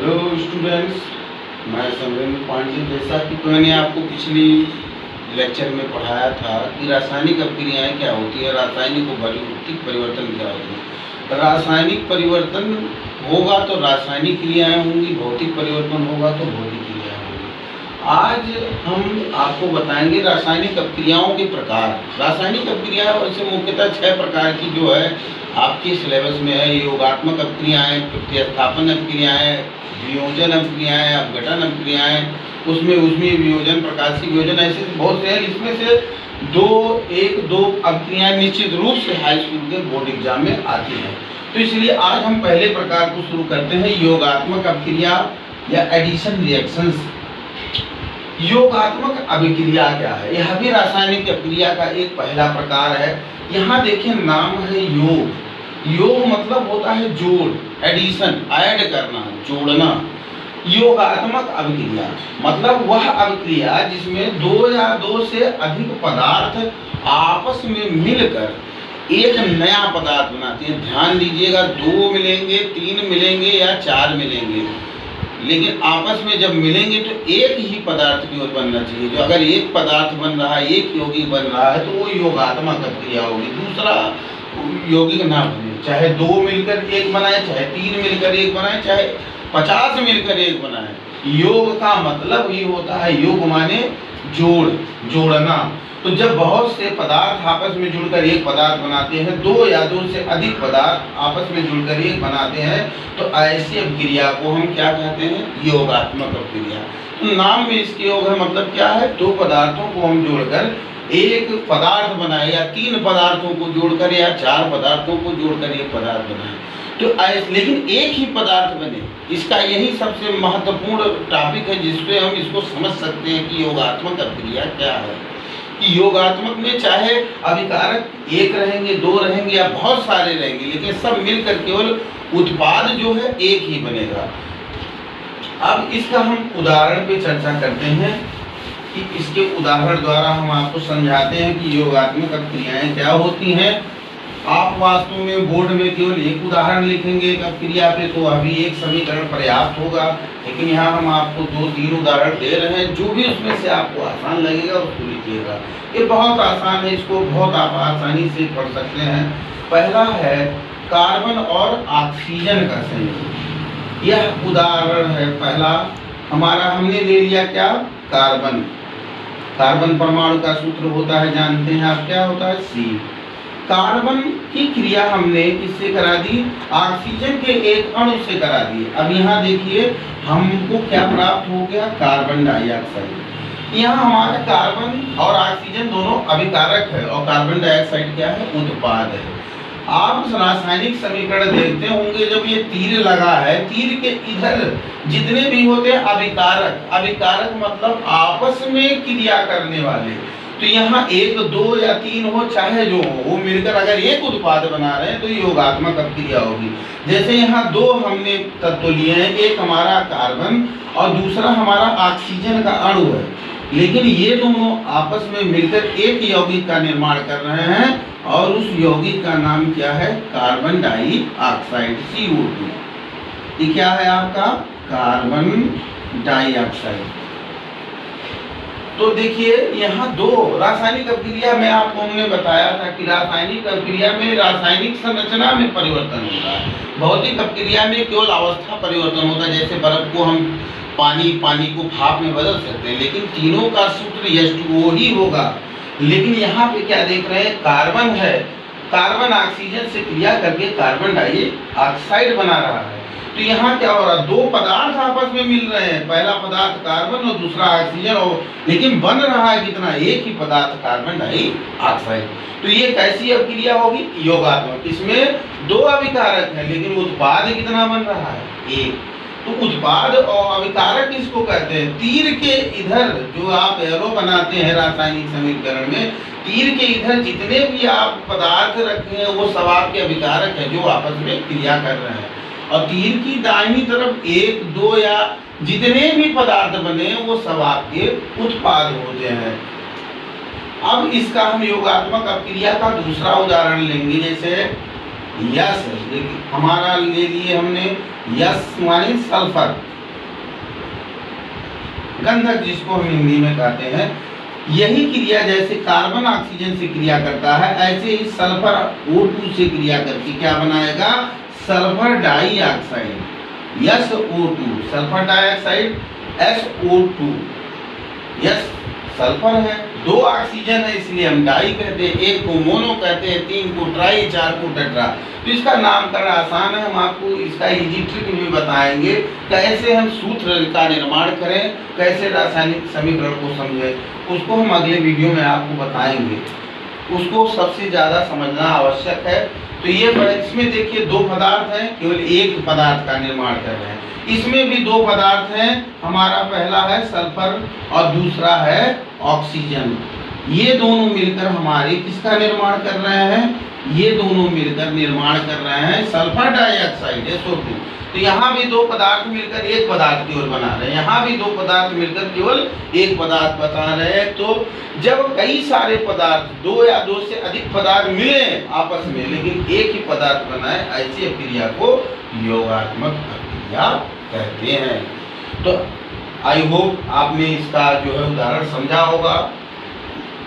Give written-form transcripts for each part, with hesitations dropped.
Hello students, मैं समरेंद्र पांडे। जैसा कि मैंने आपको पिछली लेक्चर में पढ़ाया था कि रासायनिक अभिक्रियाएं क्या होती है, रासायनिक और भौतिक परिवर्तन क्या होते हैं। रासायनिक परिवर्तन होगा तो रासायनिक क्रियाएं होंगी, भौतिक परिवर्तन होगा तो भौतिक क्रियाएं होंगी। आज हम आपको बताएंगे रासायनिक अभिक्रियाओं के प्रकार। रासायनिक अभिक्रियाएं वैसे मुख्यतः 6 प्रकार की जो है आपके सिलेबस में है। योगात्मक अभिक्रियाएं, प्रतिस्थापन अभिक्रियाएं, वियोजन अभिक्रियाएं, अपघटन अभिक्रियाएं, उसमें वियोजन, प्रकाशीय वियोजन, ऐसे बहुत से हैं। इसमें से एक दो अभिक्रियाएं निश्चित रूप से हाई स्कूल के बोर्ड एग्जाम में आती हैं। तो इसलिए आज हम पहले प्रकार को शुरू करते हैं, योगात्मक अभिक्रिया या एडिशन रिएक्शंस। योगात्मक अभिक्रिया क्या है? यह भी रासायनिक अभिक्रिया का एक पहला प्रकार है। यहाँ देखिए नाम है योग। योग मतलब होता है जोड़, एडिशन, ऐड करना, जोड़ना। योगात्मक अभिक्रिया मतलब वह अभिक्रिया जिसमें दो या दो से अधिक पदार्थ आपस में मिलकर एक नया पदार्थ बनाते हैं। ध्यान दीजिएगा, 2 मिलेंगे, 3 मिलेंगे या 4 मिलेंगे, लेकिन आपस में जब मिलेंगे तो एक ही पदार्थ की ओर बनना चाहिए। जो अगर एक पदार्थ बन रहा है, एक यौगिक बन रहा है, तो वो योगात्मक अभिक्रिया होगी। दूसरा यौगिक ना बने, चाहे 2 मिलकर एक बनाए, चाहे 3 मिलकर एक बनाए, चाहे 50 मिलकर एक बनाए। योग का मतलब ही होता है, योग माने जोड़, जोड़ना। तो जब बहुत से पदार्थ आपस में जुड़कर एक पदार्थ बनाते हैं, 2 या 2 से अधिक पदार्थ आपस में जुड़कर एक बनाते हैं, तो ऐसी अभिक्रिया को हम क्या कहते हैं? योगात्मक अभिक्रिया। तो नाम में इसके योग है, मतलब क्या है? 2 पदार्थों को हम जोड़कर एक पदार्थ बनाए, या 3 पदार्थों को जोड़कर या 4 पदार्थों को जोड़कर एक पदार्थ बनाए। तो लेकिन एक ही पदार्थ बने, इसका यही सबसे महत्वपूर्ण टॉपिक है, जिसपे हम इसको समझ सकते हैं कि योगात्मक अभिक्रिया क्या है। कि योगात्मक में चाहे अभिकारक एक रहेंगे, 2 रहेंगे या बहुत सारे रहेंगे, लेकिन सब मिलकर केवल उत्पाद जो है एक ही बनेगा। अब इसका हम उदाहरण पे चर्चा करते हैं कि इसके उदाहरण द्वारा हम आपको समझाते हैं कि योगात्मक अभिक्रियाएं क्या होती हैं। आप वास्तव में बोर्ड में केवल एक उदाहरण लिखेंगे एक अभिक्रिया पे, तो अभी एक समीकरण पर्याप्त होगा, लेकिन यहाँ हम आपको 2-3 उदाहरण दे रहे हैं। जो भी उसमें से आपको आसान लगेगा उसको लिखिएगा। ये बहुत आसान है, इसको बहुत आप आसानी से पढ़ सकते हैं। पहला है कार्बन और ऑक्सीजन का संयोग। यह उदाहरण है पहला हमारा। हमने ले लिया क्या? कार्बन। कार्बन परमाणु का सूत्र होता है, जानते हैं आप, क्या होता है? C। कार्बन की क्रिया हमने किससे करा दी? ऑक्सीजन के एक अणु से करा दी। अब यहाँ देखिए हमको क्या प्राप्त हो गया? Carbon dioxide. यहाँ हमारा कार्बन और ऑक्सीजन दोनों अभिकारक है और कार्बन डाइऑक्साइड क्या है? उत्पाद है। आप रासायनिक समीकरण देखते होंगे, जब ये तीर लगा है, तीर के इधर जितने भी होते हैं अभिकारक, अभिकारक मतलब आपस में क्रिया करने वाले। तो यहाँ 1, 2 या 3 हो, चाहे जो हो, वो मिलकर अगर एक उत्पाद बना रहे हैं तो योगात्मक अभिक्रिया होगी। जैसे यहाँ 2 हमने तत्व लिए हैं, एक हमारा कार्बन और दूसरा हमारा ऑक्सीजन का अणु है, लेकिन ये दोनों आपस में मिलकर एक यौगिक का निर्माण कर रहे हैं और उस यौगिक का नाम क्या है? Carbon dioxide, CO2। ये क्या है आपका? Carbon dioxide. तो देखिए यहाँ 2 रासायनिक अभिक्रिया में आपको हमने बताया था कि रासायनिक अभिक्रिया में रासायनिक संरचना में परिवर्तन होता है, भौतिक अभिक्रिया में केवल अवस्था परिवर्तन होता है। जैसे बर्फ को हम पानी को भाप में बदल सकते हैं, लेकिन तीनों का सूत्र H2O ही होगा। लेकिन यहाँ पे क्या देख रहे हैं? कार्बन है, कार्बन ऑक्सीजन से क्रिया करके कार्बन डाइऑक्साइड बना रहा है। तो यहाँ क्या हो रहा है? 2 पदार्थ आपस में मिल रहे हैं, पहला पदार्थ कार्बन और दूसरा ऑक्सीजन, और लेकिन बन रहा है कितना? एक ही पदार्थ कार्बन डाइऑक्साइड। तो ये कैसी अभिक्रिया होगी? योगात्मक। इसमें 2 अभिकारक हैं, लेकिन उत्पाद कितना बन रहा है? 1। तो उत्पाद और अभिकारक किसको कहते हैं? तीर के इधर जो आप एरो बनाते हैं रासायनिक समीकरण में, तीर के इधर जितने भी आप पदार्थ रखे हैं वो सब आपके अभिकारक हैं जो आपस में क्रिया कर रहे हैं। और तीर की दाहिनी तरफ 1, 2 या जितने भी पदार्थ बने वो सब आपके उत्पाद होते हैं। अब इसका हम योगात्मक अभिक्रिया का दूसरा उदाहरण लेंगे। जैसे यस, हमारा ले लिए हमने यस माने सल्फर, गंधक जिसको हम हिंदी में कहते हैं। यही क्रिया जैसे कार्बन ऑक्सीजन से क्रिया करता है, ऐसे ही सल्फर O2 से क्रिया करके क्या बनाएगा, sulphur dioxide, SO2, sulphur dioxide SO2। Yes sulphur है, 2 ऑक्सीजन है इसलिए हम डाई कहते हैं, 1 को मोनो कहते हैं, 3 को ट्राई, 4 को टेट्रा। तो इसका नामकरण आसान है, हम आपको इसका इजी ट्रिक भी बताएंगे, कैसे हम सूत्र का निर्माण करें, कैसे रासायनिक समीकरण को समझें, उसको हम अगले वीडियो में आपको बताएंगे। उसको सबसे ज़्यादा समझना आवश्यक है। तो ये इसमें देखिए 2 पदार्थ हैं, केवल एक पदार्थ का निर्माण कर रहे हैं। इसमें भी 2 पदार्थ हैं, हमारा पहला है सल्फर और दूसरा है ऑक्सीजन। ये दोनों मिलकर हमारे किसका निर्माण कर रहे हैं, ये दोनों मिलकर निर्माण कर रहे हैं सल्फर डाइऑक्साइड SO2। तो यहाँ भी 2 पदार्थ मिलकर एक पदार्थ केवल बना रहे हैं, यहाँ भी 2 पदार्थ मिलकर केवल एक पदार्थ बता रहे हैं। तो जब कई सारे पदार्थ 2 या 2 से अधिक पदार्थ मिले आपस में लेकिन एक ही पदार्थ बनाए, ऐसी क्रिया को योगात्मक प्रक्रिया कहते हैं। तो आई होप आपने इसका जो है उदाहरण समझा होगा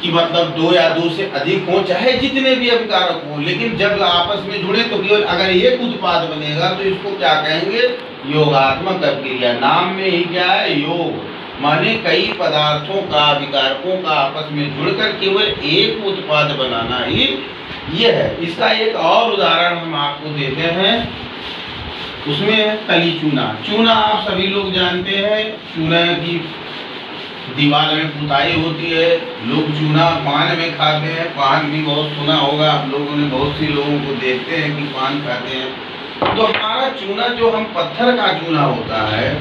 कि मतलब 2 या 2 से अधिक हो, चाहे जितने भी अभिकारक हो, लेकिन जब आपस में जुड़े तो केवल अगर एक उत्पाद बनेगा तो इसको क्या कहेंगे, योगात्मक अभिक्रिया। नाम में ही क्या है, योग, माने कई पदार्थों का अभिकारकों का आपस में जुड़कर केवल एक उत्पाद बनाना ही ये है। इसका एक और उदाहरण हम आपको देते हैं, उसमें कली चूना। चूना आप सभी लोग जानते हैं, चूना की दीवार में पुताई होती है, लोग चूना पान में खाते हैं, पान भी बहुत सुना होगा आप लोगों ने, बहुत सी लोगों को देखते हैं कि पान खाते हैं। तो हमारा चूना जो हम पत्थर का चूना होता है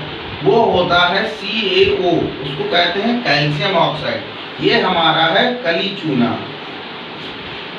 वो होता है CaO, उसको कहते हैं कैल्शियम ऑक्साइड। ये हमारा है कली चूना,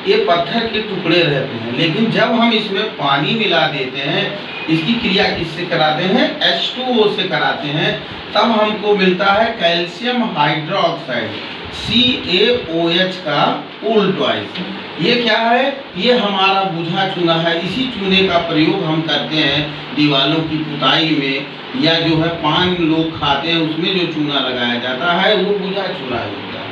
ये पत्थर के टुकड़े रहते हैं, लेकिन जब हम इसमें पानी मिला देते हैं, इसकी क्रिया किससे कराते हैं, H2O से कराते हैं, तब हमको मिलता है कैल्शियम हाइड्रोक्साइड CaOH का उल्टवाइज। ये क्या है, ये हमारा बुझा चूना है। इसी चूने का प्रयोग हम करते हैं दीवालों की पुताई में, या जो है पान लोग खाते हैं उसमें जो चूना लगाया जाता है वो बुझा चूना होता है।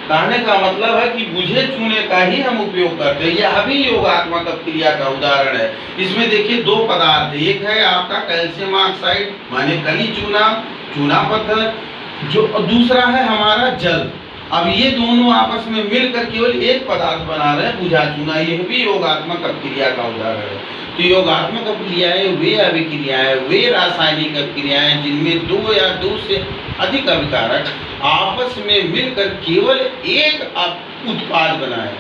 कहने का मतलब है कि बुझे चूने का ही हम उपयोग करते हैं। यह भी योगात्मक क्रिया का उदाहरण है। इसमें देखिए 2 पदार्थ, एक है आपका कैल्शियम ऑक्साइड माने कली चूना, चूना पत्थर, जो दूसरा है हमारा जल। अब ये दोनों आपस में मिलकर केवल एक पदार्थ बना रहे हैं, बुझा चूना। यह भी योगात्मक अभिक्रिया का उदाहरण है। तो योगात्मक अभिक्रियाएं वे अभिक्रियाएं, वे रासायनिक अभिक्रियाएं जिनमें 2 या 2 से अधिक अभिकारक आपस में मिलकर केवल एक उत्पाद बनाए,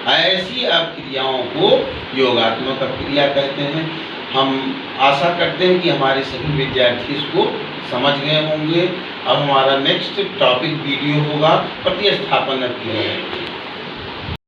ऐसी अभिक्रियाओं को योगात्मक अभिक्रिया कहते हैं। हम आशा करते हैं कि हमारे सभी विद्यार्थी इसको समझ गए होंगे। अब हमारा नेक्स्ट टॉपिक वीडियो होगा प्रतिस्थापन अभिक्रिया।